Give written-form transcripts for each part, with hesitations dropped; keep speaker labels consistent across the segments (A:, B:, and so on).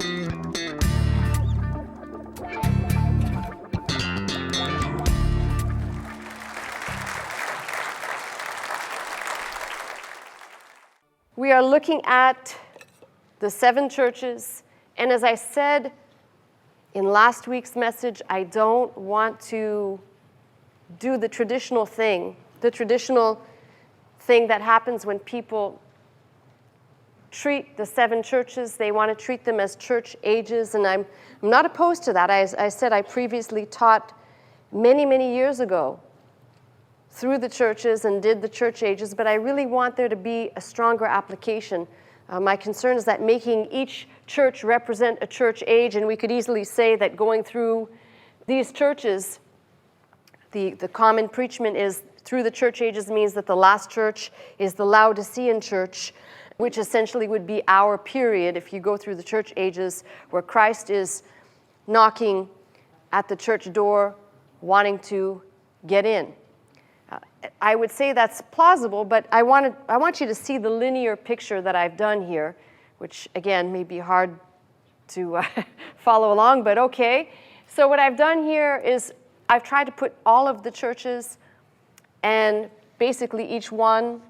A: We are looking at the 7 churches, and as I said in last week's message, I don't want to do the traditional thing that happens when people treat the 7 churches. They want to treat them as church ages, and I'm not opposed to that. As I said, I previously taught many, many years ago through the churches and did the church ages, but I really want there to be a stronger application. My concern is that making each church represent a church age, and we could easily say that going through these churches, the common preachment is through the church ages means that the last church is the Laodicean church, which essentially would be our period if you go through the church ages, where Christ is knocking at the church door, wanting to get in. I would say that's plausible, but I want you to see the linear picture that I've done here, which again may be hard to follow along, but okay. So what I've done here is I've tried to put all of the churches and basically each one,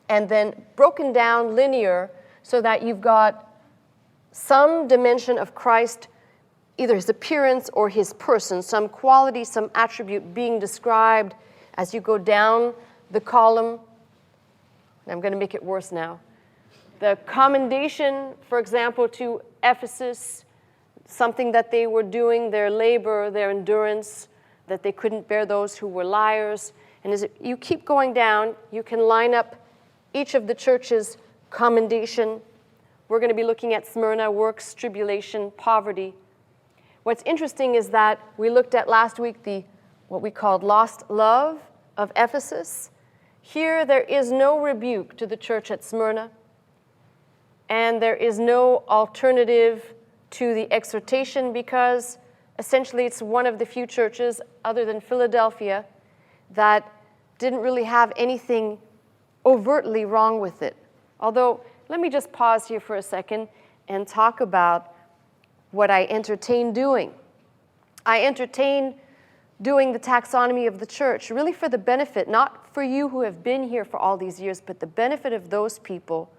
A: and then broken down linear so that you've got some dimension of Christ, either his appearance or his person, some quality, some attribute being described as you go down the column. I'm going to make it worse now. The commendation, for example, to Ephesus, something that they were doing, their labor, their endurance, that they couldn't bear those who were liars. And as you keep going down, you can line up each of the churches' commendation. We're going to be looking at Smyrna, works, tribulation, poverty. What's interesting is that we looked at last week what we called lost love of Ephesus. Here there is no rebuke to the church at Smyrna, and there is no alternative to the exhortation, because essentially it's one of the few churches other than Philadelphia that didn't really have anything overtly wrong with it. Although, let me just pause here for a second and talk about what I entertain doing. I entertain doing the taxonomy of the church, really for the benefit, not for you who have been here for all these years, but the benefit of those people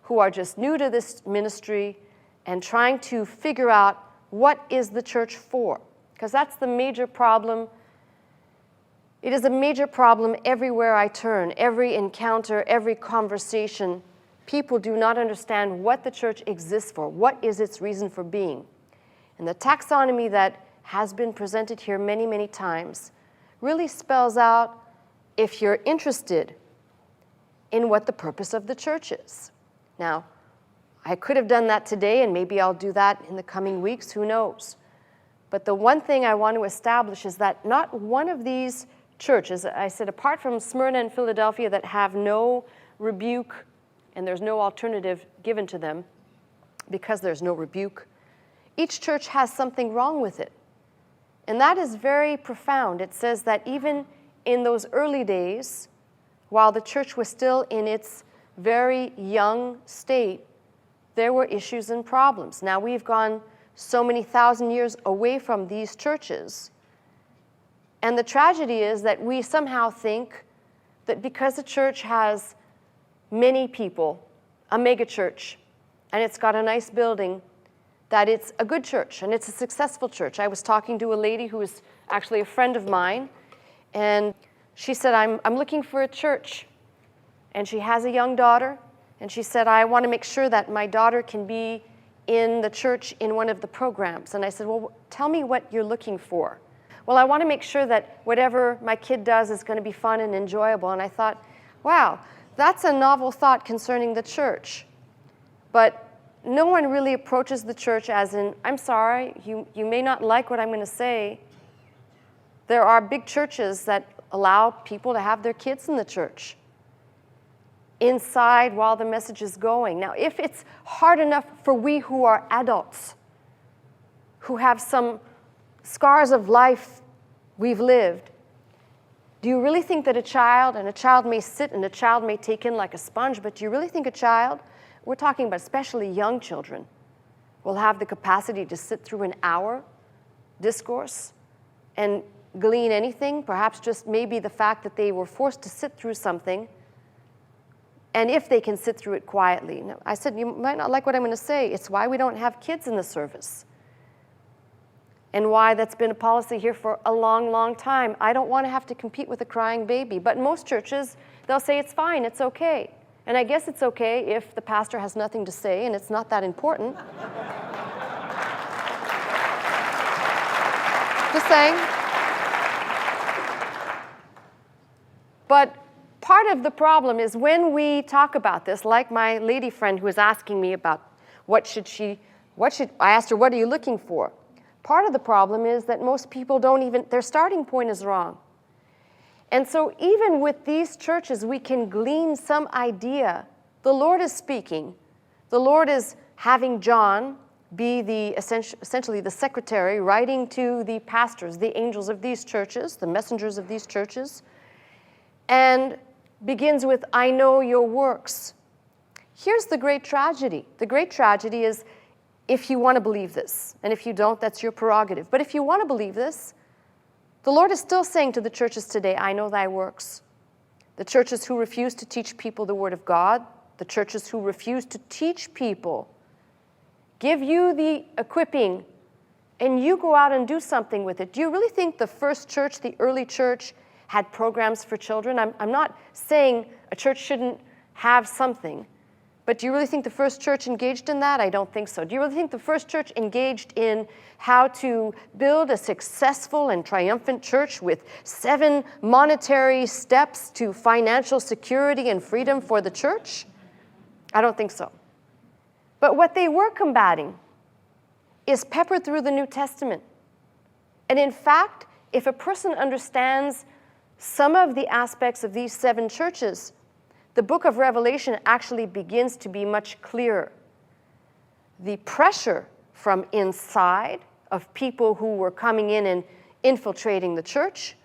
A: who are just new to this ministry and trying to figure out what is the church for. Because that's the major problem. It is a major problem everywhere I turn, every encounter, every conversation. People do not understand what the church exists for. What is its reason for being? And the taxonomy that has been presented here many, many times really spells out, if you're interested in what the purpose of the church is. Now, I could have done that today, and maybe I'll do that in the coming weeks, who knows? But the one thing I want to establish is that not one of these churches, I said, apart from Smyrna and Philadelphia that have no rebuke and there's no alternative given to them because there's no rebuke, each church has something wrong with it. And that is very profound. It says that even in those early days, while the church was still in its very young state, there were issues and problems. Now we've gone so many thousand years away from these churches. And the tragedy is that we somehow think that because the church has many people, a mega church, and it's got a nice building, that it's a good church and it's a successful church. I was talking to a lady who is actually a friend of mine, and she said, I'm looking for a church. And she has a young daughter, and she said, I want to make sure that my daughter can be in the church in one of the programs. And I said, well, tell me what you're looking for. Well, I want to make sure that whatever my kid does is going to be fun and enjoyable. And I thought, wow, that's a novel thought concerning the church. But no one really approaches the church as in, I'm sorry, you may not like what I'm going to say. There are big churches that allow people to have their kids in the church inside while the message is going. Now, if it's hard enough for we who are adults, who have some scars of life we've lived, do you really think that a child may sit and a child may take in like a sponge, but do you really think a child, we're talking about especially young children, will have the capacity to sit through an hour discourse and glean anything, perhaps just maybe the fact that they were forced to sit through something, and if they can sit through it quietly. Now, I said, you might not like what I'm going to say. It's why we don't have kids in the service, and why that's been a policy here for a long, long time. I don't want to have to compete with a crying baby. But in most churches, they'll say it's fine, it's okay. And I guess it's okay if the pastor has nothing to say and it's not that important. Just saying. But part of the problem is when we talk about this, like my lady friend who was asking me about I asked her, what are you looking for? Part of the problem is that most people their starting point is wrong. And so even with these churches, we can glean some idea. The Lord is speaking. The Lord is having John be essentially the secretary, writing to the pastors, the angels of these churches, the messengers of these churches, and begins with, I know your works. Here's the great tragedy. The great tragedy is if you want to believe this, and if you don't, that's your prerogative. But if you want to believe this, the Lord is still saying to the churches today, I know thy works. The churches who refuse to teach people the word of God, the churches who refuse to teach people, give you the equipping, and you go out and do something with it. Do you really think the first church, the early church, had programs for children? I'm not saying a church shouldn't have something, but do you really think the first church engaged in that? I don't think so. Do you really think the first church engaged in how to build a successful and triumphant church with 7 monetary steps to financial security and freedom for the church? I don't think so. But what they were combating is peppered through the New Testament. And in fact, if a person understands some of the aspects of these 7 churches, the book of Revelation actually begins to be much clearer. The pressure from inside of people who were coming in and infiltrating the church,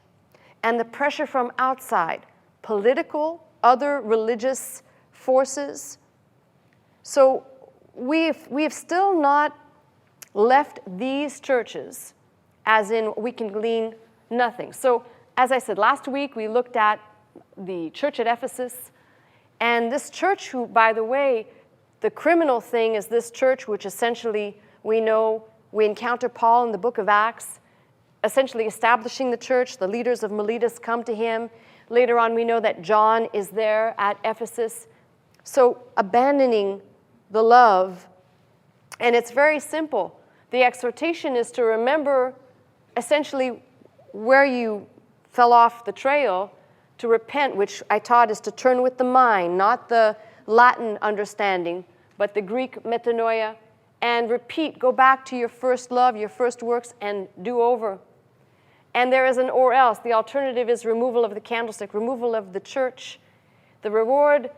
A: and the pressure from outside, political, other religious forces. So we've still not left these churches as in we can glean nothing. So as I said, last week we looked at the church at Ephesus. And this church who, by the way, the criminal thing is this church which essentially we encounter Paul in the book of Acts, essentially establishing the church. The leaders of Miletus come to him. Later on we know that John is there at Ephesus. So abandoning the love, and it's very simple. The exhortation is to remember essentially where you fell off the trail, to repent, which I taught is to turn with the mind, not the Latin understanding, but the Greek metanoia, and repeat, go back to your first love, your first works, and do over. And there is an or else. The alternative is removal of the candlestick, removal of the church. The reward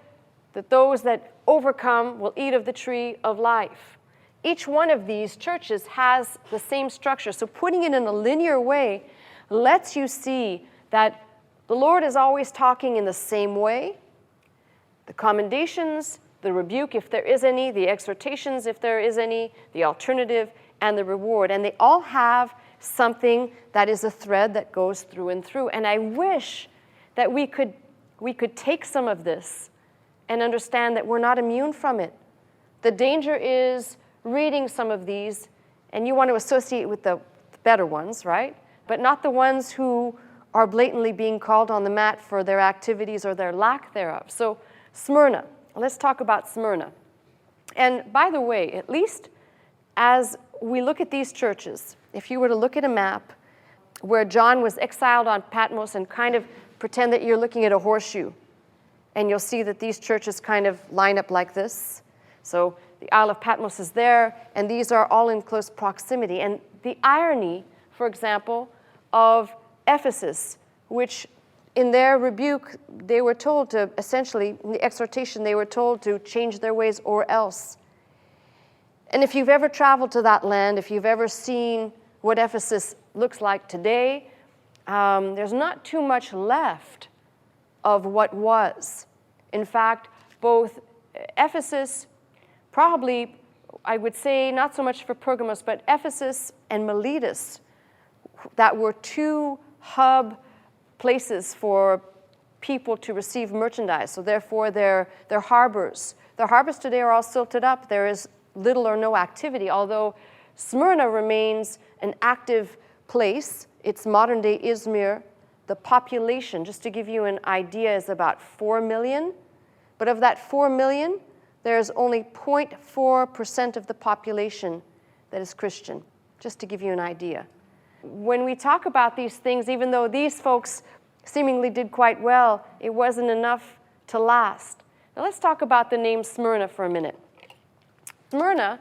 A: that those that overcome will eat of the tree of life. Each one of these churches has the same structure. So putting it in a linear way lets you see that the Lord is always talking in the same way. The commendations, the rebuke, if there is any, the exhortations, if there is any, the alternative, and the reward. And they all have something that is a thread that goes through and through. And I wish that we could take some of this and understand that we're not immune from it. The danger is reading some of these, and you want to associate with the better ones, right? But not the ones who are blatantly being called on the mat for their activities or their lack thereof. So Smyrna, let's talk about Smyrna. And by the way, at least as we look at these churches, if you were to look at a map where John was exiled on Patmos and kind of pretend that you're looking at a horseshoe, and you'll see that these churches kind of line up like this. So the Isle of Patmos is there, and these are all in close proximity. And the irony, for example, of Ephesus, which in their rebuke, they were told to, essentially, in the exhortation, they were told to change their ways or else. And if you've ever traveled to that land, if you've ever seen what Ephesus looks like today, there's not too much left of what was. In fact, both Ephesus, probably I would say not so much for Pergamos, but Ephesus and Miletus, that were two hub places for people to receive merchandise. So therefore, they're harbors. The harbors today are all silted up. There is little or no activity, although Smyrna remains an active place. It's modern-day Izmir. The population, just to give you an idea, is about 4 million. But of that 4 million, there's only 0.4% of the population that is Christian, just to give you an idea. When we talk about these things, even though these folks seemingly did quite well, it wasn't enough to last. Now let's talk about the name Smyrna for a minute. Smyrna,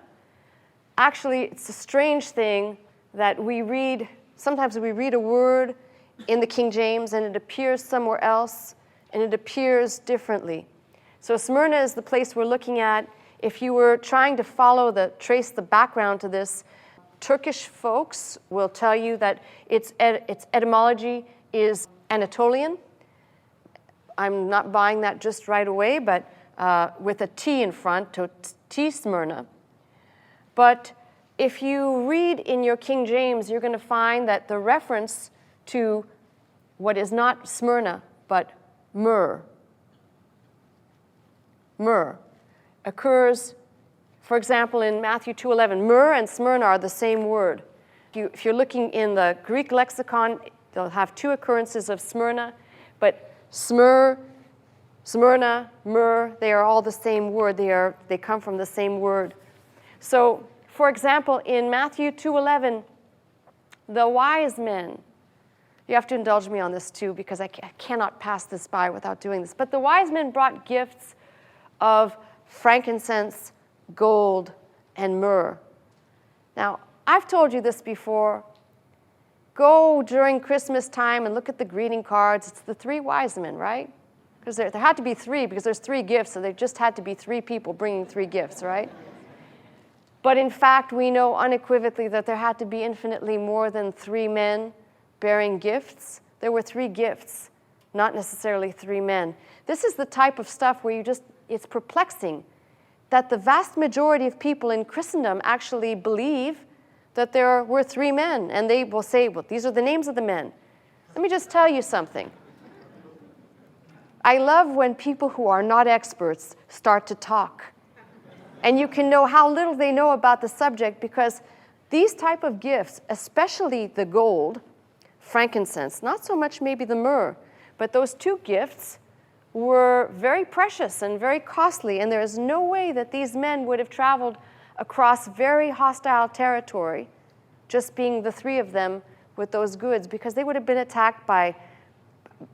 A: actually, it's a strange thing that we read, sometimes we read a word in the King James and it appears somewhere else and it appears differently. So Smyrna is the place we're looking at. If you were trying to trace the background to this, Turkish folks will tell you that its etymology is Anatolian. I'm not buying that just right away, but with a T in front, to T Smyrna. But if you read in your King James, you're going to find that the reference to what is not Smyrna, but myrrh, occurs, for example, in Matthew 2:11. Myrrh and Smyrna are the same word. If you're looking in the Greek lexicon, they'll have two occurrences of Smyrna, but Smyrna, myrrh, they are all the same word. They come from the same word. So, for example, in Matthew 2:11, the wise men, you have to indulge me on this too, because I cannot pass this by without doing this, but the wise men brought gifts of frankincense, gold, and myrrh. Now, I've told you this before. Go during Christmas time and look at the greeting cards. It's the three wise men, right? Because there had to be three, because there's three gifts, so there just had to be three people bringing three gifts, right? But in fact, we know unequivocally that there had to be infinitely more than three men bearing gifts. There were three gifts, not necessarily three men. This is the type of stuff where it's perplexing that the vast majority of people in Christendom actually believe that there were three men, and they will say, well, these are the names of the men. Let me just tell you something. I love when people who are not experts start to talk. And you can know how little they know about the subject, because these type of gifts, especially the gold, frankincense, not so much maybe the myrrh, but those two gifts were very precious and very costly, and there is no way that these men would have traveled across very hostile territory, just being the three of them with those goods, because they would have been attacked by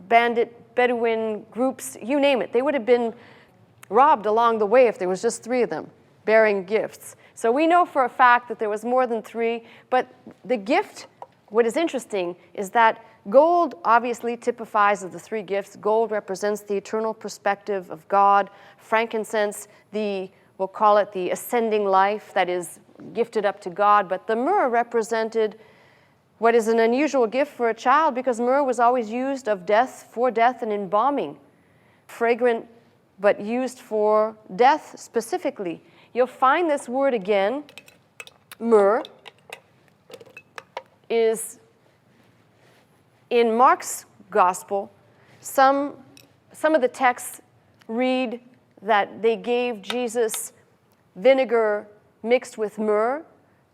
A: bandit, Bedouin groups, you name it. They would have been robbed along the way if there was just three of them bearing gifts. So we know for a fact that there was more than three, but the gift, what is interesting is that gold obviously typifies of the three gifts. Gold represents the eternal perspective of God. Frankincense, we'll call it the ascending life that is gifted up to God. But the myrrh represented what is an unusual gift for a child, because myrrh was always used for death and embalming. Fragrant, but used for death specifically. You'll find this word again, myrrh, is in Mark's gospel. Some of the texts read that they gave Jesus vinegar mixed with myrrh.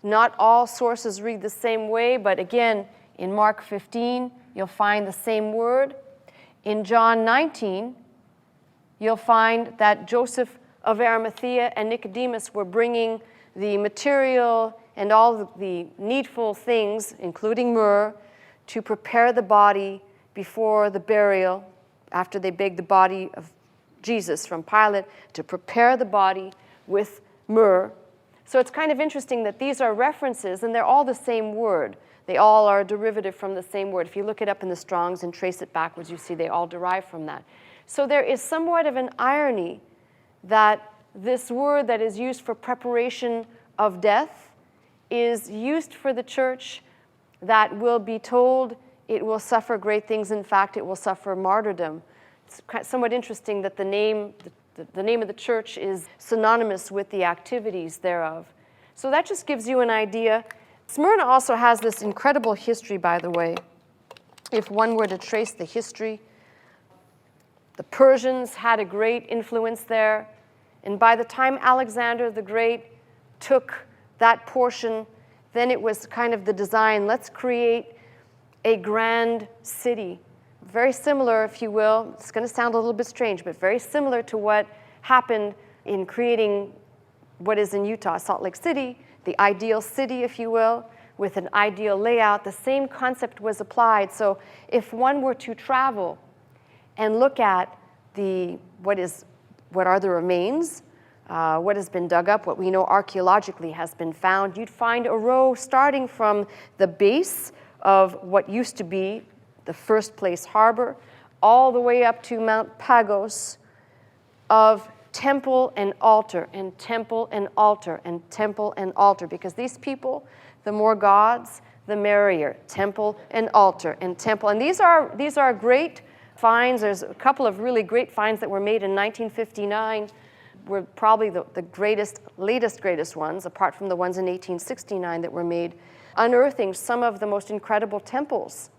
A: Not all sources read the same way, but again, in Mark 15, you'll find the same word. In John 19, you'll find that Joseph of Arimathea and Nicodemus were bringing the material and all the needful things, including myrrh, to prepare the body before the burial, after they begged the body of Jesus from Pilate, to prepare the body with myrrh. So it's kind of interesting that these are references, and they're all the same word. They all are a derivative from the same word. If you look it up in the Strongs and trace it backwards, you see they all derive from that. So there is somewhat of an irony that this word that is used for preparation of death is used for the church that will be told it will suffer great things. In fact, it will suffer martyrdom. It's somewhat interesting that the the name of the church is synonymous with the activities thereof. So that just gives you an idea. Smyrna also has this incredible history, by the way. If one were to trace the history, the Persians had a great influence there. And by the time Alexander the Great took that portion, then it was kind of the design, let's create a grand city. Very similar, if you will, it's going to sound a little bit strange, but very similar to what happened in creating what is in Utah, Salt Lake City, the ideal city, if you will, with an ideal layout. The same concept was applied. So if one were to travel and look at what are the remains, what has been dug up, what we know archaeologically has been found, you'd find a row starting from the base of what used to be the First Place Harbor, all the way up to Mount Pagos, of temple and altar, and temple and altar, and temple and altar, because these people, the more gods, the merrier. Temple and altar and temple. And these are great finds. There's a couple of really great finds that were made in 1959, were probably the latest greatest ones, apart from the ones in 1869 that were made, unearthing some of the most incredible temples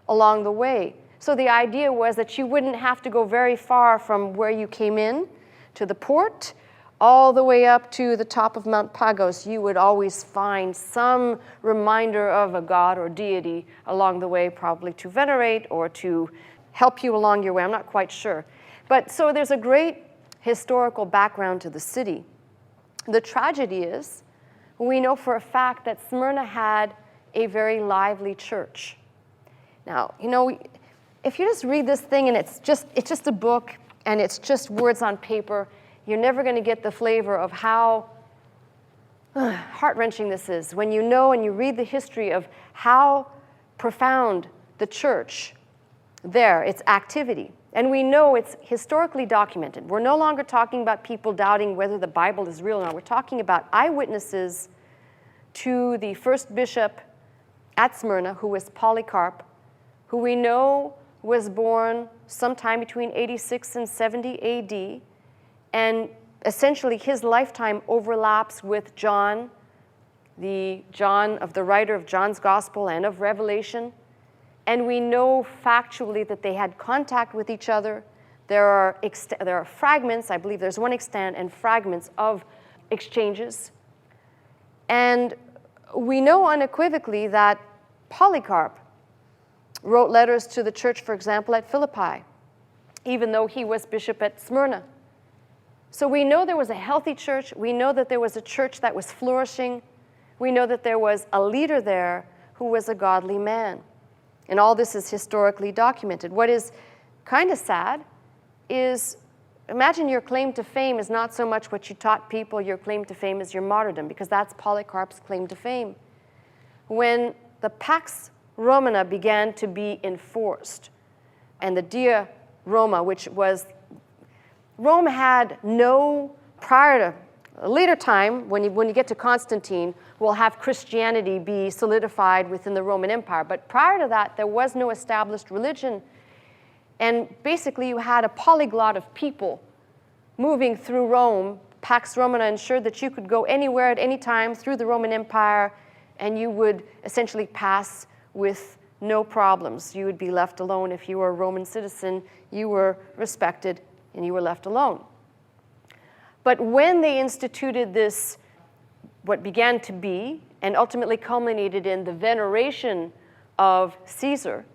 A: along the way. So the idea was that you wouldn't have to go very far from where you came in to the port, all the way up to the top of Mount Pagos. You would always find some reminder of a god or deity along the way, probably to venerate or to help you along your way. I'm not quite sure. But so there's a great historical background to the city. The tragedy is, we know for a fact that Smyrna had a very lively church. Now, if you just read this thing and it's just a book and it's just words on paper, you're never going to get the flavor of how heart-wrenching this is. When you know and you read the history of how profound the church there, its activity. And we know it's historically documented. We're no longer talking about people doubting whether the Bible is real or not. We're talking about eyewitnesses to the first bishop at Smyrna, who was Polycarp, who we know was born sometime between 86 and 70 AD, and essentially his lifetime overlaps with John, the writer of John's Gospel and of Revelation. And we know factually that they had contact with each other. There are fragments, I believe there's one extant, and fragments of exchanges. And we know unequivocally that Polycarp wrote letters to the church, for example, at Philippi, even though he was bishop at Smyrna. So we know there was a healthy church. We know that there was a church that was flourishing. We know that there was a leader there who was a godly man. And all this is historically documented. What is kind of sad is, imagine your claim to fame is not so much what you taught people, your claim to fame is your martyrdom, because that's Polycarp's claim to fame. When the Pax Romana began to be enforced, and the Dia Roma, which was, Rome had no, prior to a later time, when you get to Constantine, will have Christianity be solidified within the Roman Empire. But prior to that, there was no established religion. And basically, you had a polyglot of people moving through Rome. Pax Romana ensured that you could go anywhere at any time through the Roman Empire, and you would essentially pass with no problems. You would be left alone. If you were a Roman citizen, you were respected, and you were left alone. But when they instituted this, what began to be, and ultimately culminated in the veneration of Caesar,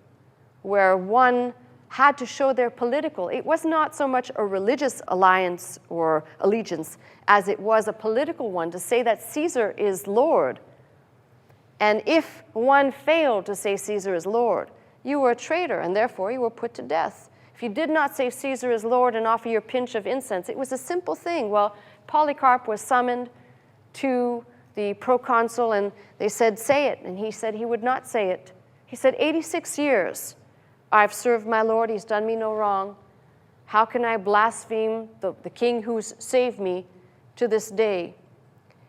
A: where one had to show their political, it was not so much a religious alliance or allegiance as it was a political one, to say that Caesar is Lord. And if one failed to say Caesar is Lord, you were a traitor, and therefore you were put to death. If you did not say Caesar is Lord and offer your pinch of incense, it was a simple thing. Well, Polycarp was summoned to the proconsul, and they said, say it. And he said he would not say it. He said, 86 years I've served my Lord. He's done me no wrong. How can I blaspheme the king who's saved me to this day?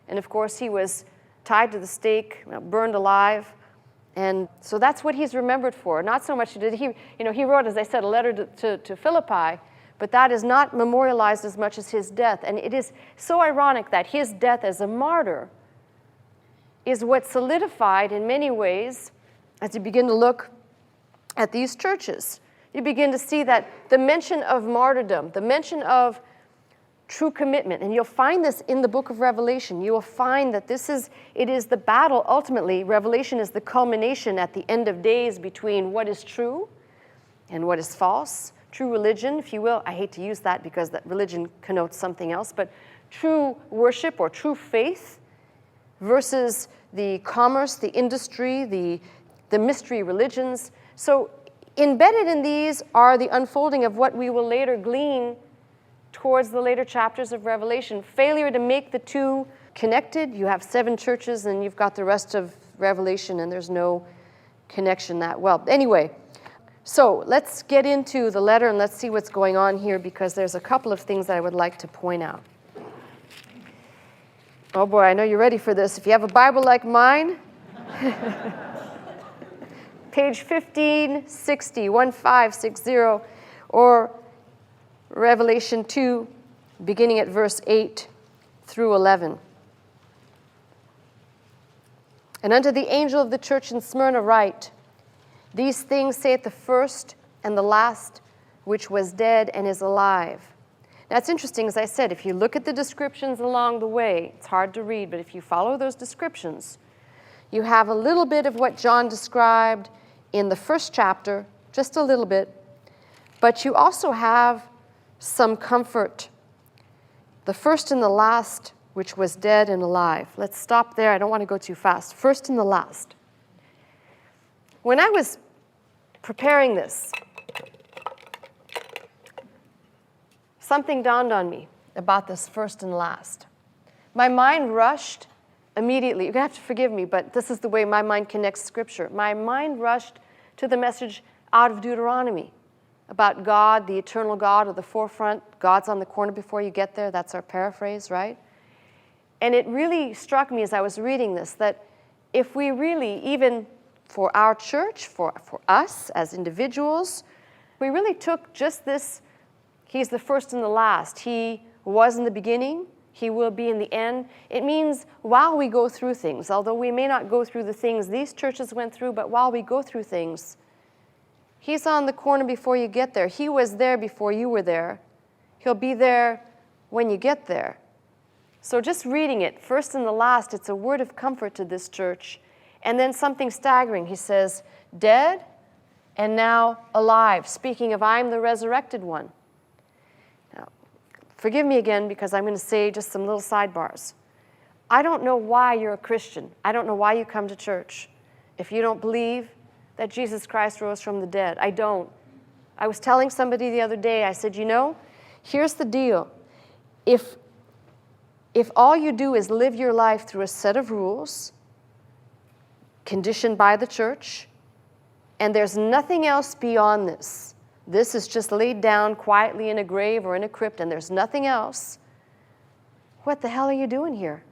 A: And of course, he was tied to the stake, burned alive. And so that's what he's remembered for. Not so much did he wrote, as I said, a letter to Philippi, but that is not memorialized as much as his death. And it is so ironic that his death as a martyr is what solidified in many ways, as you begin to look at these churches. You begin to see that the mention of martyrdom, the mention of true commitment, and you'll find this in the book of Revelation. You will find that it is the battle ultimately. Revelation is the culmination at the end of days between what is true and what is false. True religion, if you will. I hate to use that because that religion connotes something else, but true worship or true faith versus the commerce, the industry, the mystery religions. So embedded in these are the unfolding of what we will later glean towards the later chapters of Revelation. Failure to make the two connected. You have 7 churches and you've got the rest of Revelation and there's no connection that well. Anyway, so let's get into the letter and let's see what's going on here, because there's a couple of things that I would like to point out. Oh boy, I know you're ready for this. If you have a Bible like mine, page 1560, 1560, or Revelation 2, beginning at verse 8 through 11. And unto the angel of the church in Smyrna write, These things saith the first and the last, which was dead and is alive. Now it's interesting, as I said, if you look at the descriptions along the way, it's hard to read, but if you follow those descriptions, you have a little bit of what John described in the first chapter, just a little bit, but you also have some comfort. The first and the last, which was dead and alive. Let's stop there. I don't want to go too fast. First and the last. When I was preparing this, something dawned on me about this first and last. My mind rushed immediately. You're going to have to forgive me, but this is the way my mind connects Scripture. My mind rushed to the message out of Deuteronomy about God, the eternal God, at the forefront. God's on the corner before you get there. That's our paraphrase, right? And it really struck me as I was reading this that if we really, even for our church, for us as individuals, we really took just this, He's the first and the last. He was in the beginning. He will be in the end. It means while we go through things, although we may not go through the things these churches went through, but while we go through things, He's on the corner before you get there. He was there before you were there. He'll be there when you get there. So just reading it, first and the last, it's a word of comfort to this church. And then something staggering. He says, dead and now alive, speaking of I'm the resurrected one. Now, forgive me again because I'm going to say just some little sidebars. I don't know why you're a Christian. I don't know why you come to church if you don't believe that Jesus Christ rose from the dead. I don't. I was telling somebody the other day, I said, you know, here's the deal. If all you do is live your life through a set of rules conditioned by the church, and there's nothing else beyond this, this is just laid down quietly in a grave or in a crypt, and there's nothing else, what the hell are you doing here?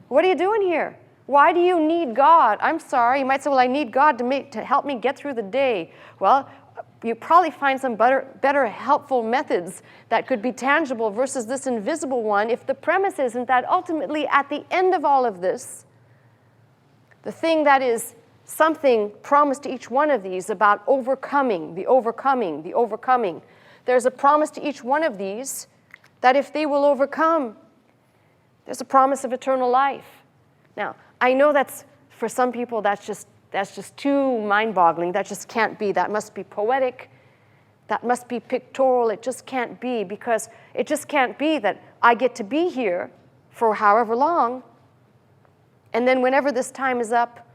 A: What are you doing here? Why do you need God? I'm sorry. You might say, well, I need God to help me get through the day. Well, you probably find some better helpful methods that could be tangible versus this invisible one if the premise isn't that ultimately at the end of all of this, the thing that is something promised to each one of these about overcoming, the overcoming, the overcoming. There's a promise to each one of these that if they will overcome, there's a promise of eternal life. Now, I know that's, for some people, that's just too mind-boggling. That just can't be. That must be poetic. That must be pictorial. It just can't be, because it just can't be that I get to be here for however long, and then whenever this time is up,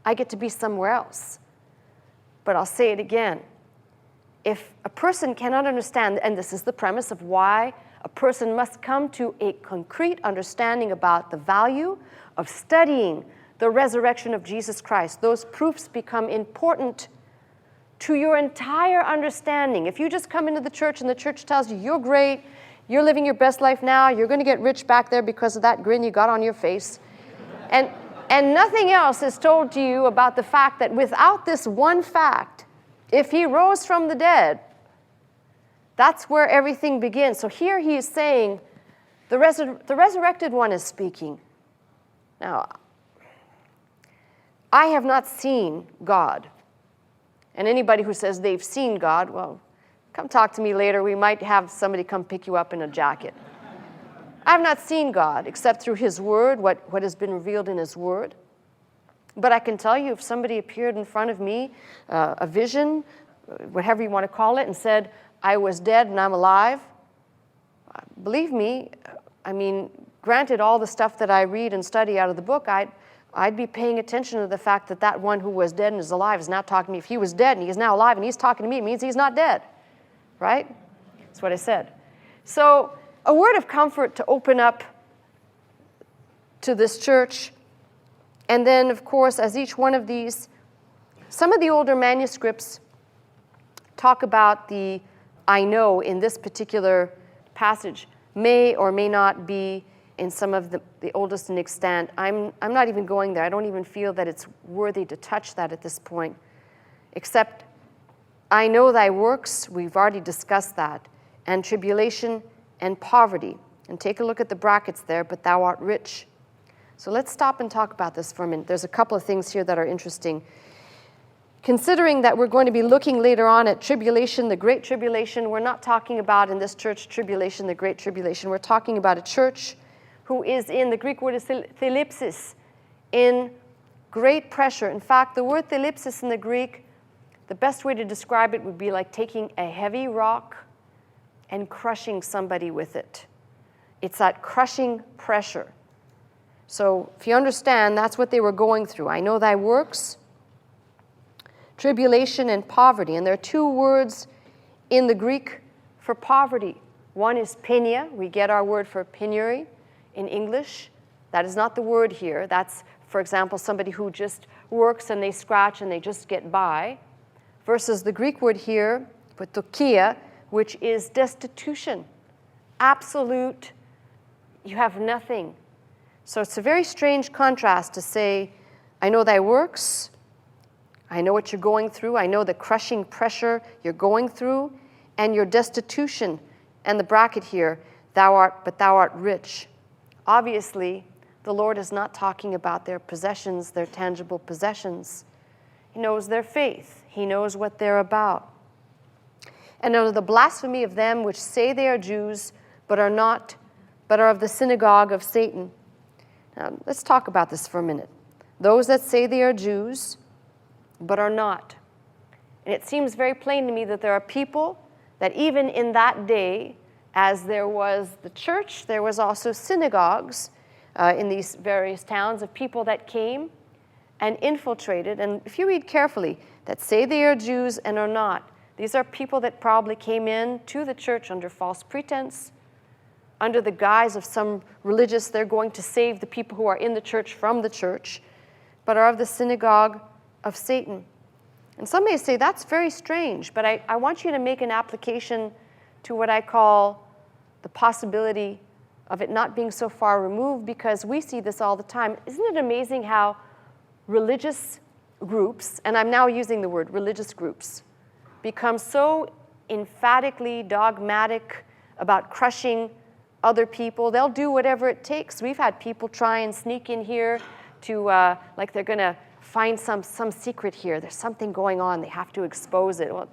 A: I get to be somewhere else. But I'll say it again. If a person cannot understand, and this is the premise of why a person must come to a concrete understanding about the value of studying the resurrection of Jesus Christ, those proofs become important to your entire understanding. If you just come into the church and the church tells you you're great, you're living your best life now, you're going to get rich back there because of that grin you got on your face, and nothing else is told to you about the fact that without this one fact, if He rose from the dead, That's where everything begins. So here he is saying, the resurrected one is speaking. Now, I have not seen God. And anybody who says they've seen God, well, come talk to me later. We might have somebody come pick you up in a jacket. I have not seen God except through his word, what has been revealed in his word. But I can tell you, if somebody appeared in front of me, a vision, whatever you want to call it, and said, I was dead and I'm alive, believe me, I mean, granted all the stuff that I read and study out of the book, I'd be paying attention to the fact that that one who was dead and is alive is now talking to me. If he was dead and he's now alive and he's talking to me, it means he's not dead, right? That's what I said. So a word of comfort to open up to this church. And then, of course, as each one of these, some of the older manuscripts talk about the I know in this particular passage may or may not be in some of the oldest and extant. I'm not even going there. I don't even feel that it's worthy to touch that at this point, except I know thy works, we've already discussed that, and tribulation and poverty. And take a look at the brackets there, but thou art rich. So let's stop and talk about this for a minute. There's a couple of things here that are interesting. Considering that we're going to be looking later on at tribulation, the Great Tribulation, we're not talking about in this church tribulation, the Great Tribulation. We're talking about a church who is in, the Greek word is thlipsis, in great pressure. In fact, the word thlipsis in the Greek, the best way to describe it would be like taking a heavy rock and crushing somebody with it. It's that crushing pressure. So if you understand, that's what they were going through. I know thy works, tribulation and poverty. And there are two words in the Greek for poverty. One is penia. We get our word for penury in English. That is not the word here. That's, for example, somebody who just works and they scratch and they just get by. Versus the Greek word here, ptokia, which is destitution. Absolute, you have nothing. So it's a very strange contrast to say, I know thy works, I know what you're going through, I know the crushing pressure you're going through, and your destitution, and the bracket here, but thou art rich. Obviously, the Lord is not talking about their possessions, their tangible possessions. He knows their faith. He knows what they're about. And under the blasphemy of them which say they are Jews, but are not, but are of the synagogue of Satan. Now, let's talk about this for a minute. Those that say they are Jews, but are not. And it seems very plain to me that there are people that even in that day, as there was the church, there was also synagogues in these various towns of people that came and infiltrated. And if you read carefully, that say they are Jews and are not, these are people that probably came in to the church under false pretense, under the guise of some religious, they're going to save the people who are in the church from the church, but are of the synagogue of Satan. And some may say, that's very strange, but I want you to make an application to what I call the possibility of it not being so far removed, because we see this all the time. Isn't it amazing how religious groups, and I'm now using the word religious groups, become so emphatically dogmatic about crushing other people? They'll do whatever it takes. We've had people try and sneak in here to, like they're going to find some secret here. There's something going on. They have to expose it. Well,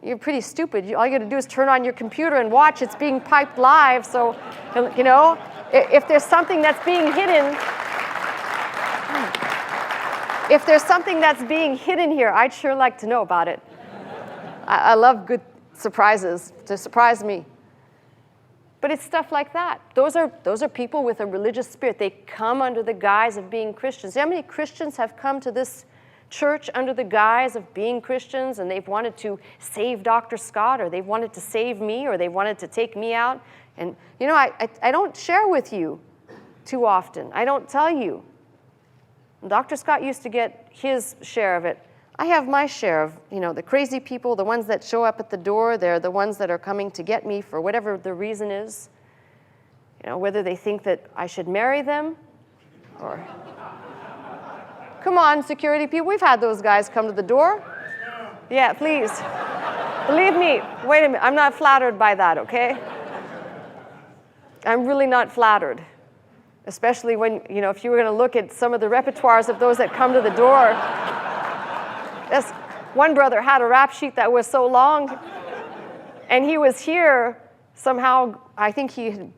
A: you're pretty stupid. All you got to do is turn on your computer and watch. It's being piped live. So, you know, if there's something that's being hidden, here, I'd sure like to know about it. I love good surprises to surprise me. But it's stuff like that. Those are people with a religious spirit. They come under the guise of being Christians. How many Christians have come to this church under the guise of being Christians, and they've wanted to save Dr. Scott, or they've wanted to save me, or they wanted to take me out? And, you know, I don't share with you too often. I don't tell you. Dr. Scott used to get his share of it. I have my share of, you know, the crazy people, the ones that show up at the door. They're the ones that are coming to get me for whatever the reason is. You know, whether they think that I should marry them or... Come on, security people. We've had those guys come to the door. Yeah, please. Believe me, wait a minute, I'm not flattered by that, okay? I'm really not flattered. Especially when, if you were going to look at some of the repertoires of those that come to the door. One brother had a rap sheet that was so long, and he was here somehow. I think he had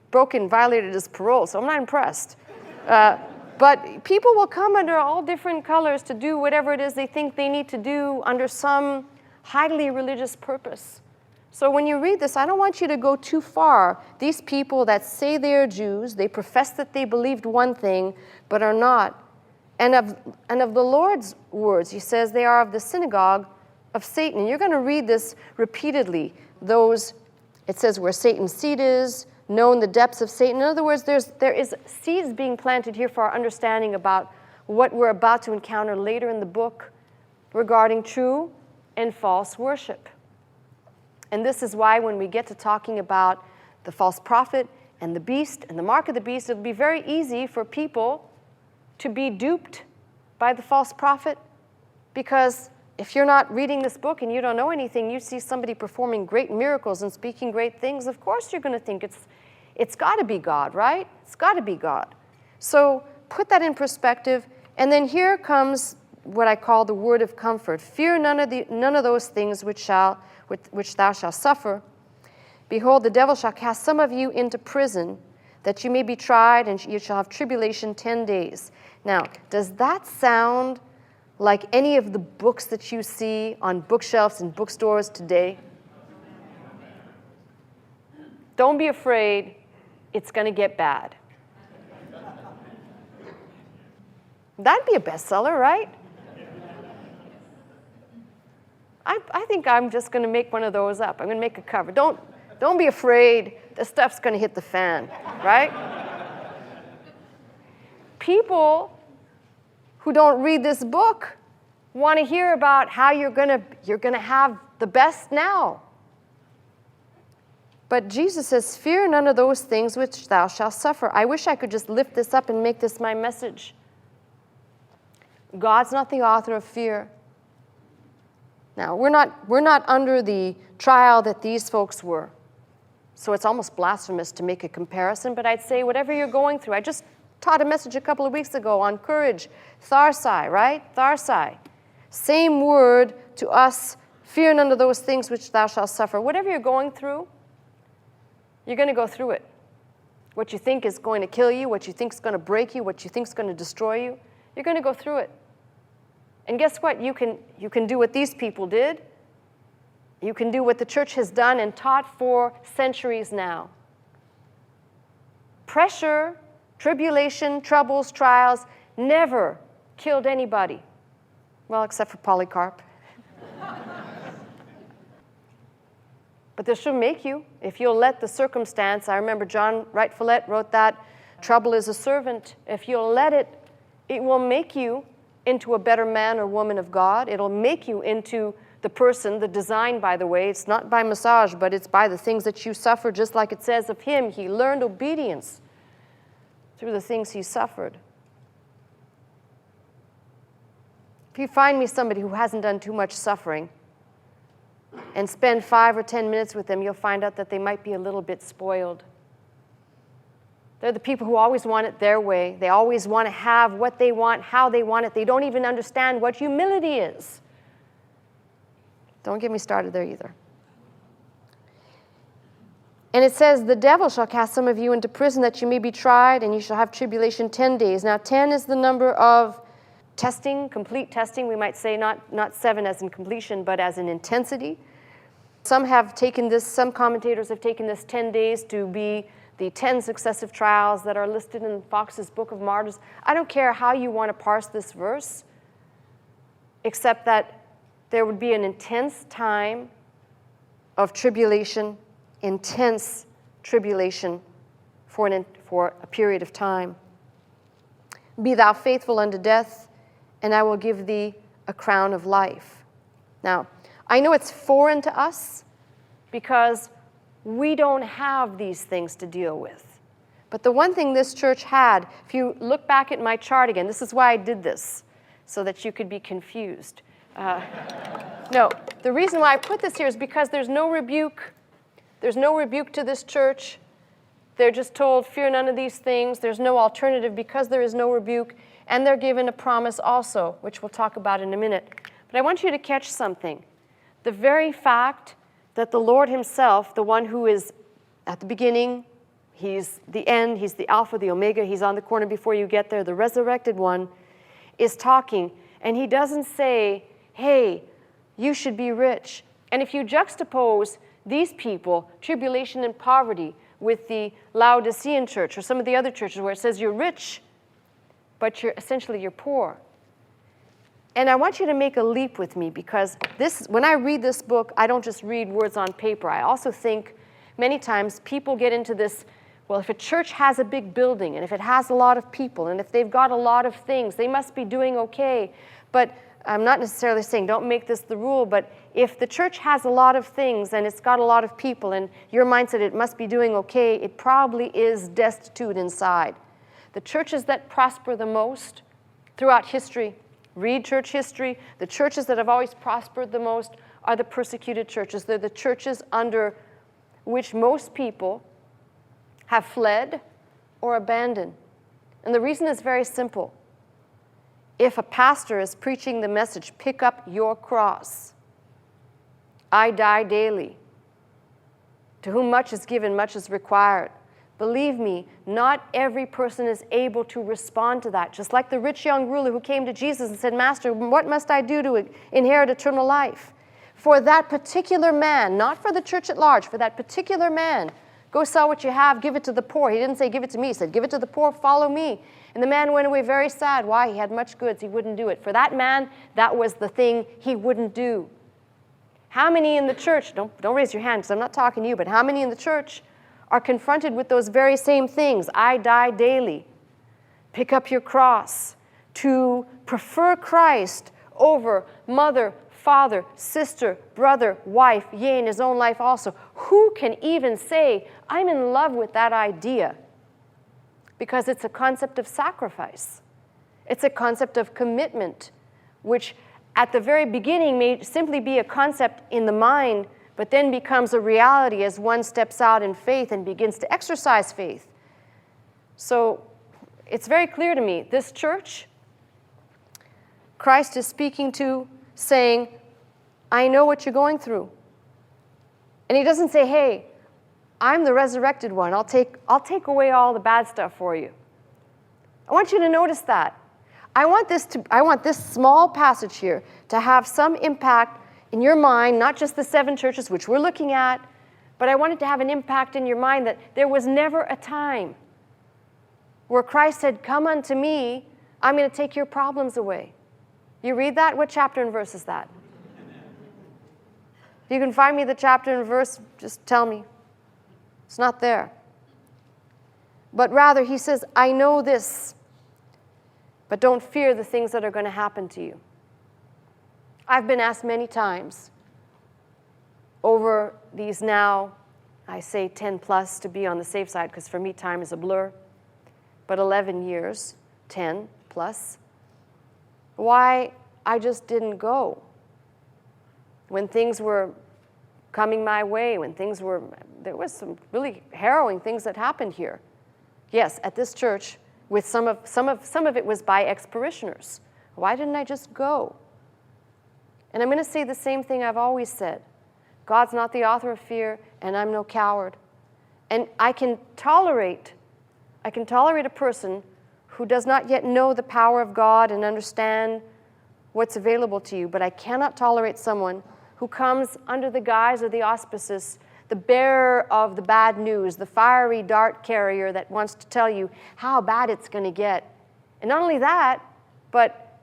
A: violated his parole, so I'm not impressed. But people will come under all different colors to do whatever it is they think they need to do under some highly religious purpose. So when you read this, I don't want you to go too far. These people that say they are Jews, they profess that they believed one thing, but are not. And of the Lord's words, he says they are of the synagogue of Satan. You're going to read this repeatedly. It says where Satan's seat is, known the depths of Satan. In other words, there is seeds being planted here for our understanding about what we're about to encounter later in the book regarding true and false worship. And this is why when we get to talking about the false prophet and the beast and the mark of the beast, it'll be very easy for people to be duped by the false prophet, because if you're not reading this book and you don't know anything, you see somebody performing great miracles and speaking great things, of course you're going to think it's got to be God, right? It's got to be God. So put that in perspective, and then here comes what I call the word of comfort. Fear none of those things which thou shalt suffer. Behold, the devil shall cast some of you into prison, that you may be tried, and you shall have tribulation 10 days. Now, does that sound like any of the books that you see on bookshelves in bookstores today? Don't be afraid. It's going to get bad. That'd be a bestseller, right? I think I'm just going to make one of those up. I'm going to make a cover. Don't be afraid. The stuff's going to hit the fan, right? People who don't read this book want to hear about how you're going to have the best now. But Jesus says, fear none of those things which thou shalt suffer. I wish I could just lift this up and make this my message. God's not the author of fear. Now, we're not under the trial that these folks were. So it's almost blasphemous to make a comparison, but I'd say whatever you're going through. I just taught a message a couple of weeks ago on courage. Tharsai, right? Tharsai. Same word to us. Fear none of those things which thou shalt suffer. Whatever you're going through, you're going to go through it. What you think is going to kill you, what you think is going to break you, what you think is going to destroy you, you're going to go through it. And guess what? You can do what these people did. You can do what the church has done and taught for centuries now. Pressure, tribulation, troubles, trials never killed anybody. Well, except for Polycarp. But this should make you, if you'll let the circumstance. I remember John Wright Follett wrote that, trouble is a servant. If you'll let it, it will make you into a better man or woman of God. It'll make you into the person, the design, by the way. It's not by massage, but it's by the things that you suffer, just like it says of him. He learned obedience through the things he suffered. If you find me somebody who hasn't done too much suffering and spend 5 or 10 minutes with them, you'll find out that they might be a little bit spoiled. They're the people who always want it their way. They always want to have what they want, how they want it. They don't even understand what humility is. Don't get me started there either. And it says, the devil shall cast some of you into prison that you may be tried, and you shall have tribulation 10 days. Now, 10 is the number of testing, complete testing. We might say not 7 as in completion, but as in intensity. Some commentators have taken this 10 days to be the 10 successive trials that are listed in Fox's Book of Martyrs. I don't care how you want to parse this verse, except that there would be an intense time of tribulation, intense tribulation for a period of time. Be thou faithful unto death, and I will give thee a crown of life. Now, I know it's foreign to us because we don't have these things to deal with. But the one thing this church had, if you look back at my chart again, this is why I did this, so that you could be confused. No, the reason why I put this here is because there's no rebuke. There's no rebuke to this church. They're just told, fear none of these things. There's no alternative because there is no rebuke. And they're given a promise also, which we'll talk about in a minute. But I want you to catch something. The very fact that the Lord himself, the one who is at the beginning, he's the end, he's the Alpha, the Omega, he's on the corner before you get there, the resurrected one, is talking. And he doesn't say, hey, you should be rich. And if you juxtapose these people, tribulation and poverty, with the Laodicean church or some of the other churches where it says you're rich, but you're poor. And I want you to make a leap with me because when I read this book, I don't just read words on paper. I also think many times people get into this, well, if a church has a big building and if it has a lot of people and if they've got a lot of things, they must be doing okay. But I'm not necessarily saying don't make this the rule, but if the church has a lot of things and it's got a lot of people and your mindset it must be doing okay, it probably is destitute inside. The churches that prosper the most throughout history, read church history, the churches that have always prospered the most are the persecuted churches. They're the churches under which most people have fled or abandoned. And the reason is very simple. If a pastor is preaching the message, pick up your cross, I die daily. To whom much is given, much is required. Believe me, not every person is able to respond to that. Just like the rich young ruler who came to Jesus and said, Master, what must I do to inherit eternal life? For that particular man, not for the church at large, for that particular man, go sell what you have, give it to the poor. He didn't say give it to me. He said give it to the poor, follow me. And the man went away very sad. Why? He had much goods. He wouldn't do it. For that man, that was the thing he wouldn't do. How many in the church, don't raise your hand because I'm not talking to you, but how many in the church are confronted with those very same things? I die daily. Pick up your cross. To prefer Christ over mother, father, sister, brother, wife, yea, in his own life also. Who can even say, I'm in love with that idea? Because it's a concept of sacrifice. It's a concept of commitment, which at the very beginning may simply be a concept in the mind, but then becomes a reality as one steps out in faith and begins to exercise faith. So it's very clear to me, this church, Christ is speaking to, saying, I know what you're going through. And he doesn't say, hey, I'm the resurrected one. I'll take away all the bad stuff for you. I want you to notice that. I want this small passage here to have some impact in your mind, not just the 7 churches which we're looking at, but I want it to have an impact in your mind that there was never a time where Christ said, come unto me, I'm going to take your problems away. You read that? What chapter and verse is that? If you can find me the chapter and verse, just tell me. It's not there. But rather, he says, I know this, but don't fear the things that are going to happen to you. I've been asked many times over these now, I say 10 plus to be on the safe side, because for me time is a blur, but 11 years, 10 plus, why I just didn't go. When things were coming my way, there was some really harrowing things that happened here. Yes, at this church, with some of it was by ex-parishioners. Why didn't I just go? And I'm going to say the same thing I've always said. God's not the author of fear, and I'm no coward. And I can tolerate a person who does not yet know the power of God and understand what's available to you, but I cannot tolerate someone who comes under the guise of the auspices, the bearer of the bad news, the fiery dart carrier that wants to tell you how bad it's going to get. And not only that, but,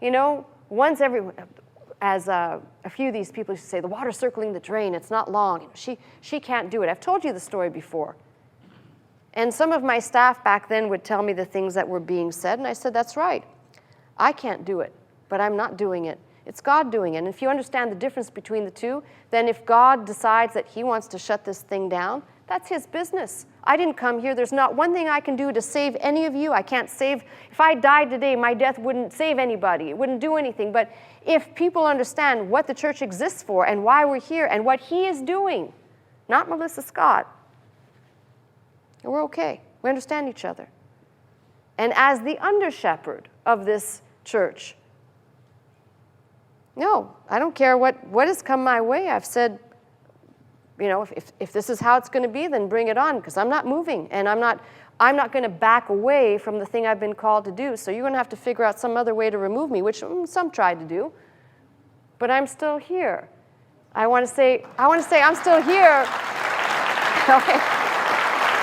A: as a few of these people used to say, the water's circling the drain, it's not long. She can't do it. I've told you the story before. And some of my staff back then would tell me the things that were being said, and I said, that's right. I can't do it, but I'm not doing it. It's God doing it. And if you understand the difference between the two, then if God decides that he wants to shut this thing down, that's his business. I didn't come here. There's not one thing I can do to save any of you. I can't save. If I died today, my death wouldn't save anybody. It wouldn't do anything. But if people understand what the church exists for and why we're here and what he is doing, not Melissa Scott, we're okay. We understand each other. And as the under-shepherd of this church, no, I don't care what has come my way. I've said, if this is how it's going to be, then bring it on, because I'm not moving, and I'm not going to back away from the thing I've been called to do. So you're going to have to figure out some other way to remove me, which some tried to do. But I'm still here. I want to say I'm still here.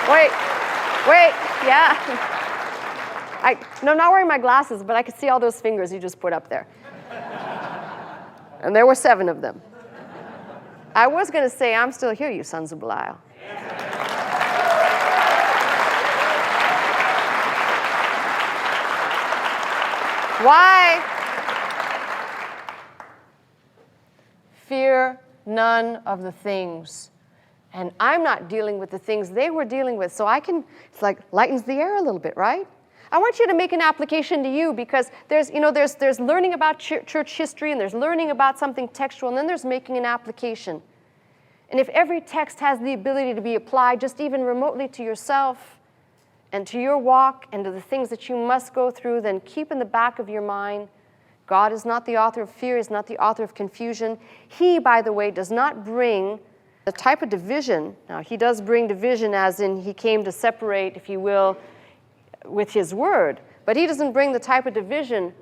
A: Wait, yeah. No, I'm not wearing my glasses, but I could see all those fingers you just put up there. And there were 7 of them. I was going to say, I'm still here, you sons of Belial. Why? Fear none of the things. And I'm not dealing with the things they were dealing with, so it's like lightens the air a little bit, right? I want you to make an application to you, because there's learning about church history, and there's learning about something textual, and then there's making an application. And if every text has the ability to be applied just even remotely to yourself and to your walk and to the things that you must go through, then keep in the back of your mind, God is not the author of fear, is not the author of confusion. He, by the way, does not bring the type of division. Now, he does bring division, as in he came to separate, if you will, with his word. But he doesn't bring the type of division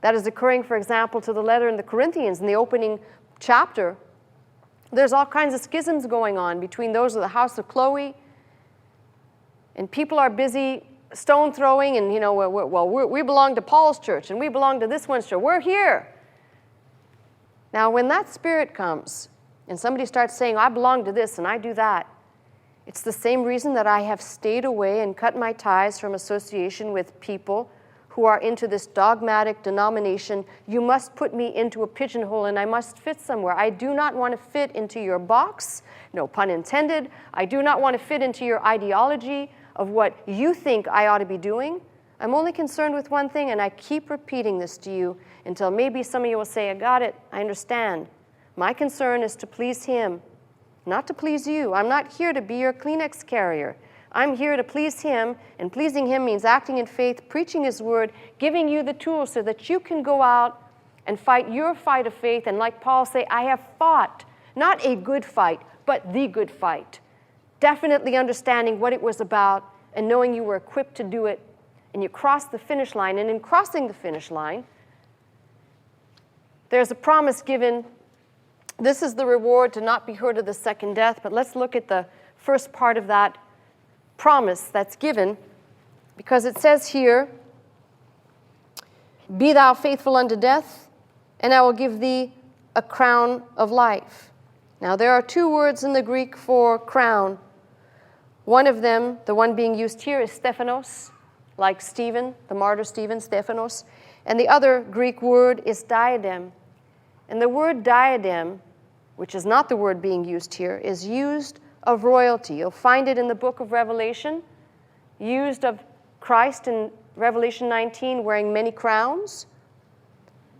A: that is occurring, for example, to the letter in the Corinthians in the opening chapter. There's all kinds of schisms going on between those of the house of Chloe, and people are busy stone throwing, and we belong to Paul's church, and we belong to this one's church. We're here. Now, when that spirit comes, and somebody starts saying, I belong to this and I do that, it's the same reason that I have stayed away and cut my ties from association with people who are into this dogmatic denomination. You must put me into a pigeonhole and I must fit somewhere. I do not want to fit into your box, no pun intended. I do not want to fit into your ideology of what you think I ought to be doing. I'm only concerned with one thing, and I keep repeating this to you until maybe some of you will say, I got it, I understand. My concern is to please him, not to please you. I'm not here to be your Kleenex carrier. I'm here to please him, and pleasing him means acting in faith, preaching his word, giving you the tools so that you can go out and fight your fight of faith. And like Paul say, I have fought, not a good fight, but the good fight. Definitely understanding what it was about and knowing you were equipped to do it. And you crossed the finish line. And in crossing the finish line, there's a promise given. This is the reward, to not be hurt of the second death. But let's look at the first part of that promise that's given, because it says here, be thou faithful unto death, and I will give thee a crown of life. Now, there are 2 words in the Greek for crown. One of them, the one being used here, is Stephanos, like Stephen, the martyr Stephen, Stephanos. And the other Greek word is diadem. And the word diadem, which is not the word being used here, is used of royalty. You'll find it in the book of Revelation, used of Christ in Revelation 19 wearing many crowns.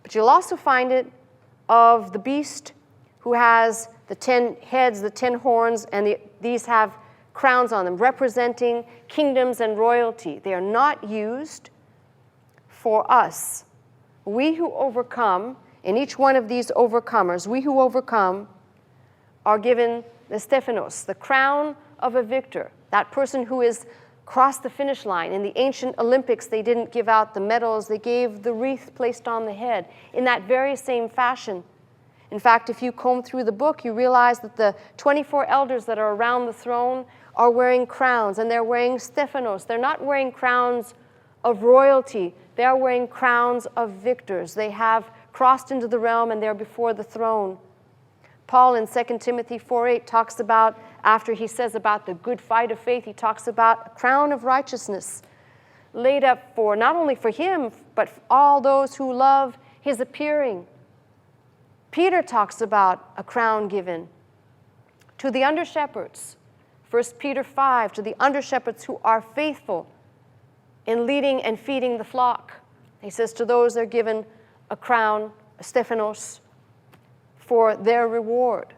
A: But you'll also find it of the beast who has the 10 heads, the 10 horns, and these have crowns on them, representing kingdoms and royalty. They are not used for us. We who overcome, in each one of these overcomers, we who overcome are given the Stephanos, the crown of a victor, that person who has crossed the finish line. In the ancient Olympics, they didn't give out the medals, they gave the wreath placed on the head in that very same fashion. In fact, if you comb through the book, you realize that the 24 elders that are around the throne are wearing crowns, and they're wearing Stephanos. They're not wearing crowns of royalty. They are wearing crowns of victors. They have crossed into the realm, and they're before the throne. Paul in 2 Timothy 4:8 talks about, after he says about the good fight of faith, he talks about a crown of righteousness laid up for, not only for him, but for all those who love his appearing. Peter talks about a crown given to the under-shepherds 1 Peter 5, to the under-shepherds who are faithful in leading and feeding the flock. He says to those they're given a crown, a Stephanos, for their reward.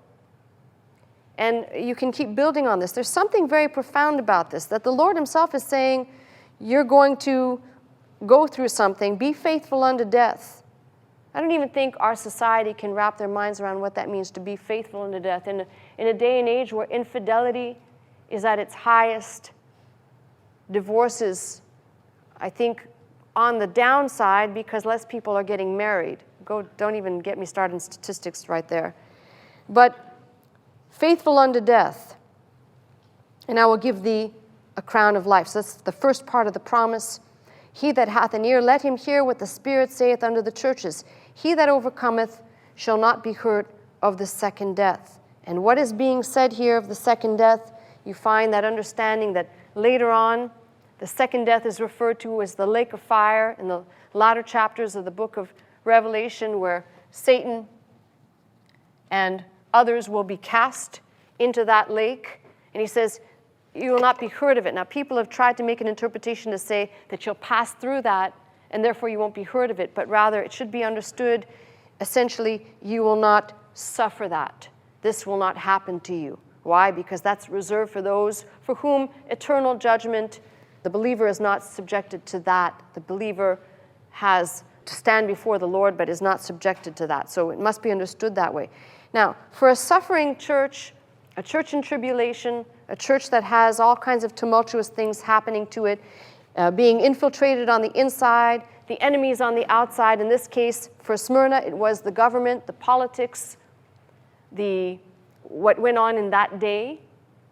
A: And you can keep building on this. There's something very profound about this, that the Lord himself is saying, you're going to go through something, be faithful unto death. I don't even think our society can wrap their minds around what that means to be faithful unto death. In a day and age where infidelity is at its highest, divorces, I think, on the downside because less people are getting married. Don't even get me started in statistics right there. But faithful unto death, and I will give thee a crown of life. So that's the first part of the promise. He that hath an ear, let him hear what the Spirit saith unto the churches. He that overcometh shall not be hurt of the second death. And what is being said here of the second death? You find that understanding that later on, the second death is referred to as the lake of fire in the latter chapters of the book of Revelation, where Satan and others will be cast into that lake. And he says, you will not be hurt of it. Now, people have tried to make an interpretation to say that you'll pass through that, and therefore you won't be hurt of it. But rather, it should be understood, essentially, you will not suffer that. This will not happen to you. Why? Because that's reserved for those for whom eternal judgment, the believer is not subjected to that. The believer has to stand before the Lord, but is not subjected to that. So it must be understood that way. Now, for a suffering church, a church in tribulation, a church that has all kinds of tumultuous things happening to it, being infiltrated on the inside, the enemies on the outside. In this case, for Smyrna, it was the government, the politics, what went on in that day,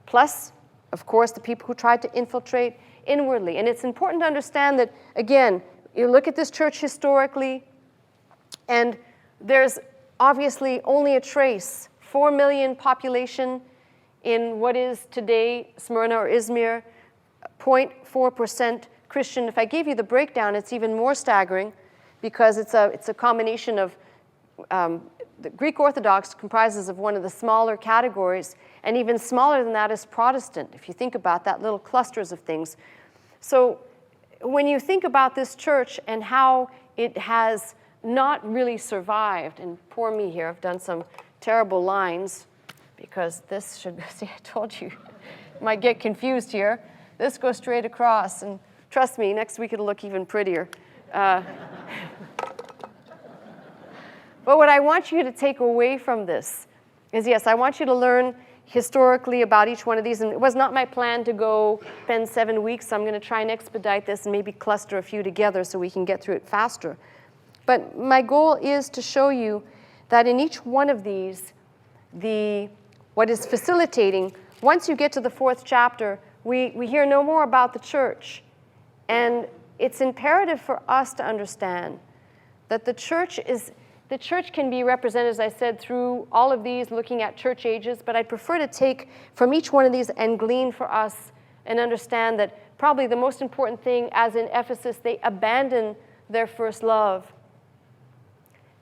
A: plus, of course, the people who tried to infiltrate inwardly. And it's important to understand that, again, you look at this church historically, and there's obviously only a trace, 4 million population in what is today Smyrna or Izmir, 0.4% Christian. If I gave you the breakdown, it's even more staggering because it's a combination of the Greek Orthodox comprises of one of the smaller categories, and even smaller than that is Protestant, if you think about that, little clusters of things. So when you think about this church and how it has not really survived, and poor me here, I've done some terrible lines, because this should, see, I told you, you might get confused here. This goes straight across, and trust me, next week it'll look even prettier. But what I want you to take away from this is, yes, I want you to learn historically about each one of these, and it was not my plan to go spend 7 weeks, so I'm going to try and expedite this and maybe cluster a few together so we can get through it faster. But my goal is to show you that in each one of these, what is facilitating, once you get to the 4th chapter, we hear no more about the church. And it's imperative for us to understand that the church can be represented, as I said, through all of these, looking at church ages, but I'd prefer to take from each one of these and glean for us and understand that probably the most important thing, as in Ephesus, they abandon their first love.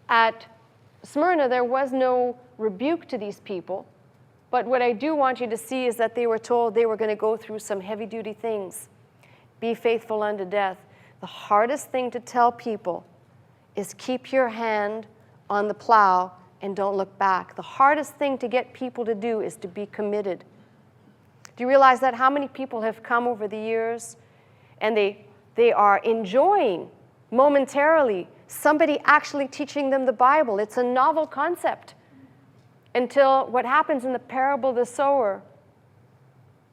A: At Smyrna, there was no rebuke to these people, but what I do want you to see is that they were told they were going to go through some heavy-duty things. Be faithful unto death. The hardest thing to tell people is keep your hand on the plow and don't look back. The hardest thing to get people to do is to be committed. Do you realize that? How many people have come over the years and they are enjoying momentarily somebody actually teaching them the Bible? It's a novel concept until what happens in the parable of the sower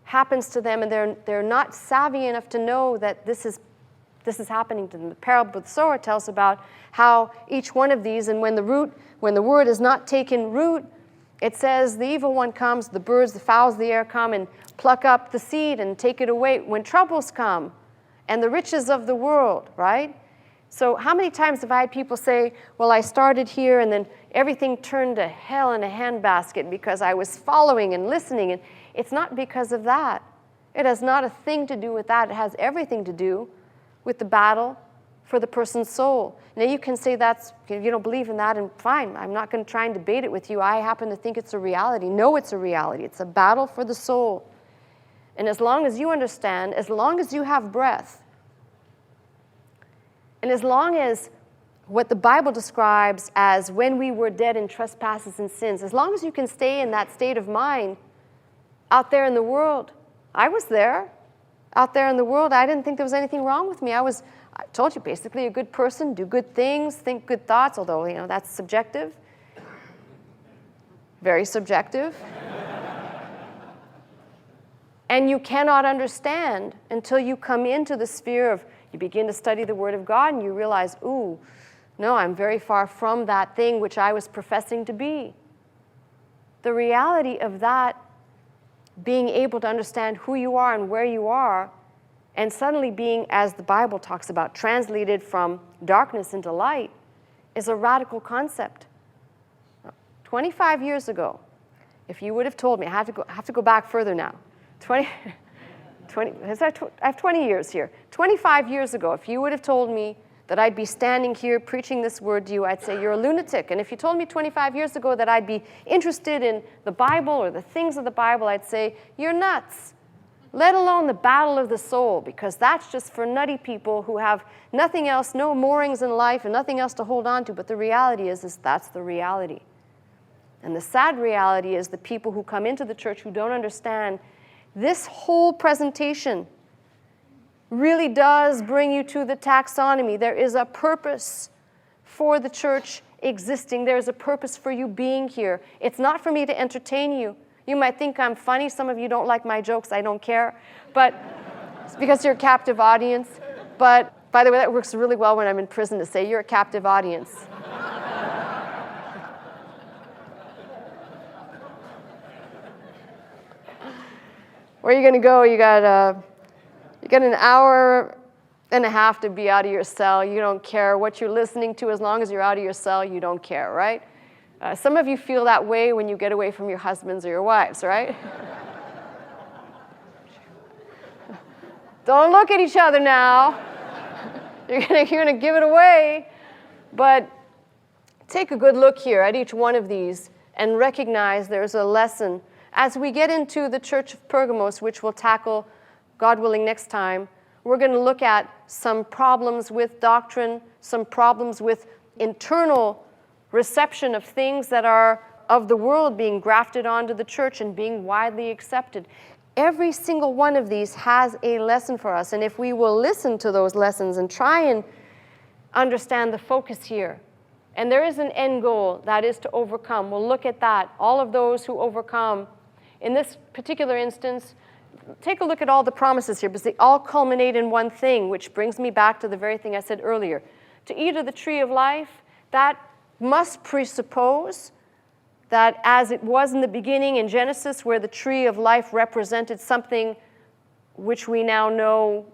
A: happens to them, and they're not savvy enough to know that this is happening to them. The parable of the sower tells about how each one of these, and when the word is not taken root, it says the evil one comes, the birds, the fowls of the air come and pluck up the seed and take it away. When troubles come, and the riches of the world, right? So how many times have I had people say, well, I started here and then everything turned to hell in a handbasket because I was following and listening, and it's not because of that. It has not a thing to do with that. It has everything to do with the battle for the person's soul. Now you can say you don't believe in that, and fine, I'm not going to try and debate it with you. I happen to think it's a reality. No, it's a reality. It's a battle for the soul. And as long as you understand, as long as you have breath, and as long as what the Bible describes as when we were dead in trespasses and sins, as long as you can stay in that state of mind out there in the world, I was there. Out there in the world, I didn't think there was anything wrong with me. I told you, basically a good person, do good things, think good thoughts, although, that's subjective. Very subjective. And you cannot understand until you come into the sphere of, you begin to study the Word of God and you realize, ooh, no, I'm very far from that thing which I was professing to be. The reality of that, being able to understand who you are and where you are, and suddenly being, as the Bible talks about, translated from darkness into light, is a radical concept. 25 years ago, if you would have told me, I have to go back further now. I have 20 years here. 25 years ago, if you would have told me that I'd be standing here preaching this word to you, I'd say you're a lunatic. And if you told me 25 years ago that I'd be interested in the Bible or the things of the Bible, I'd say you're nuts. Let alone the battle of the soul, because that's just for nutty people who have nothing else, no moorings in life and nothing else to hold on to. But the reality is that's the reality. And the sad reality is the people who come into the church who don't understand this whole presentation really does bring you to the taxonomy. There is a purpose for the church existing. There is a purpose for you being here. It's not for me to entertain you. You might think I'm funny. Some of you don't like my jokes. I don't care. But it's because you're a captive audience. But by the way, that works really well when I'm in prison to say you're a captive audience. Where are you going to go? You got an hour and a half to be out of your cell. You don't care what you're listening to. As long as you're out of your cell, you don't care, right? Some of you feel that way when you get away from your husbands or your wives, right? Don't look at each other now. You're gonna give it away. But take a good look here at each one of these and recognize there's a lesson. As we get into the Church of Pergamos, which we'll tackle, God willing, next time, we're going to look at some problems with doctrine, some problems with internal reception of things that are of the world being grafted onto the church and being widely accepted. Every single one of these has a lesson for us, and if we will listen to those lessons and try and understand the focus here, and there is an end goal, that is to overcome. We'll look at that. All of those who overcome. In this particular instance, take a look at all the promises here, because they all culminate in one thing, which brings me back to the very thing I said earlier. To eat of the tree of life, that must presuppose that as it was in the beginning in Genesis, where the tree of life represented something which we now know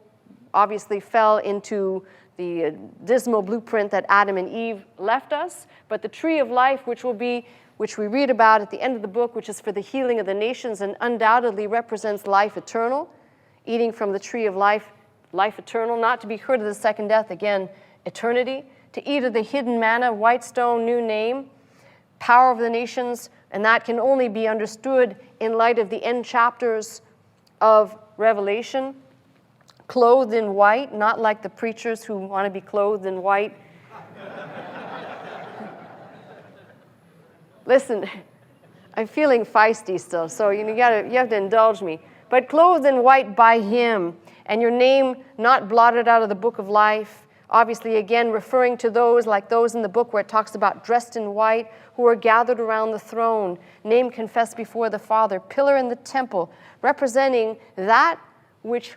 A: obviously fell into the dismal blueprint that Adam and Eve left us, but the tree of life, which we read about at the end of the book, which is for the healing of the nations and undoubtedly represents life eternal, eating from the tree of life, life eternal, not to be heard of the second death, again, eternity, to eat of the hidden manna, white stone, new name, power of the nations, and that can only be understood in light of the end chapters of Revelation, clothed in white, not like the preachers who want to be clothed in white. Listen, I'm feeling feisty still, so you have to indulge me. But clothed in white by him, and your name not blotted out of the book of life. Obviously, again, referring to those like those in the book where it talks about dressed in white, who are gathered around the throne, name confessed before the Father, pillar in the temple, representing that which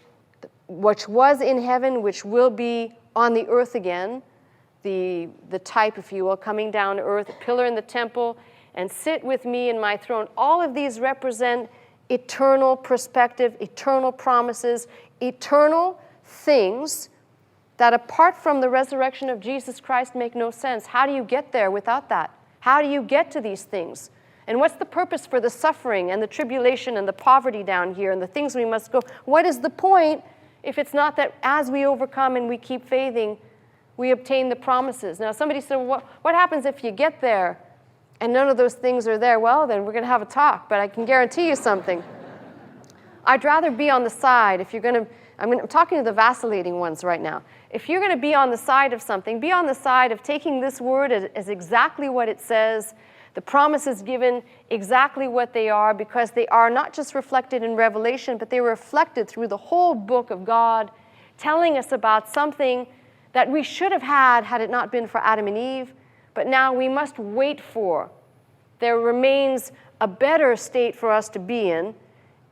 A: was in heaven, which will be on the earth again, the type, if you will, coming down to earth, a pillar in the temple, and sit with me in my throne. All of these represent eternal perspective, eternal promises, eternal things that apart from the resurrection of Jesus Christ make no sense. How do you get there without that? How do you get to these things? And what's the purpose for the suffering and the tribulation and the poverty down here and the things we must go? What is the point if it's not that as we overcome and we keep faithing, we obtain the promises? Now, somebody said, well, what happens if you get there and none of those things are there? Well, then we're going to have a talk, but I can guarantee you something. I'd rather be on the side. If you're going to, I'm talking to the vacillating ones right now. If you're going to be on the side of something, be on the side of taking this word as exactly what it says, the promises given exactly what they are, because they are not just reflected in Revelation, but they're reflected through the whole book of God, telling us about something that we should have had it not been for Adam and Eve, but now we must wait for. There remains a better state for us to be in,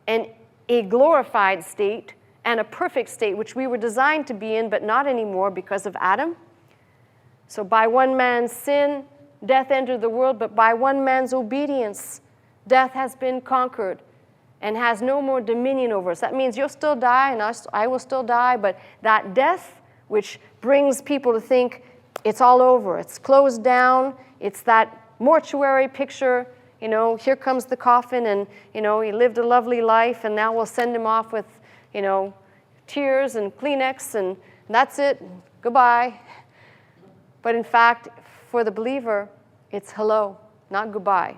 A: and a glorified state and a perfect state, which we were designed to be in, but not anymore because of Adam. So by one man's sin, death entered the world, but by one man's obedience, death has been conquered and has no more dominion over us. That means you'll still die, and I will still die, but that death, which brings people to think it's all over, it's closed down, it's that mortuary picture, you know, here comes the coffin, and, you know, he lived a lovely life, and now we'll send him off with, you know, tears and Kleenex, and that's it, goodbye. But in fact, for the believer, it's hello, not goodbye.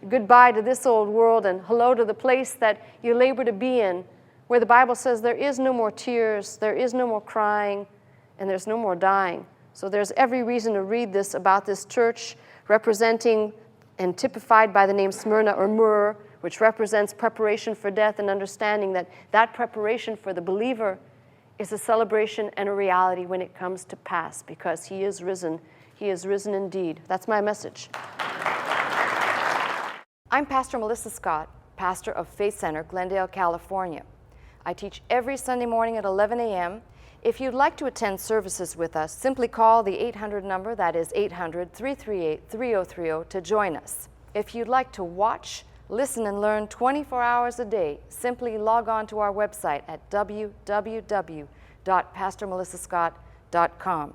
A: Goodbye to this old world, and hello to the place that you labor to be in, where the Bible says there is no more tears, there is no more crying, and there's no more dying. So there's every reason to read this about this church representing and typified by the name Smyrna or myrrh, which represents preparation for death, and understanding that that preparation for the believer is a celebration and a reality when it comes to pass, because he is risen. He is risen indeed. That's my message. I'm Pastor Melissa Scott, pastor of Faith Center, Glendale, California. I teach every Sunday morning at 11 a.m. If you'd like to attend services with us, simply call the 800 number, that is 800-338-3030, to join us. If you'd like to watch, listen, and learn 24 hours a day, simply log on to our website at www.pastormelissascott.com.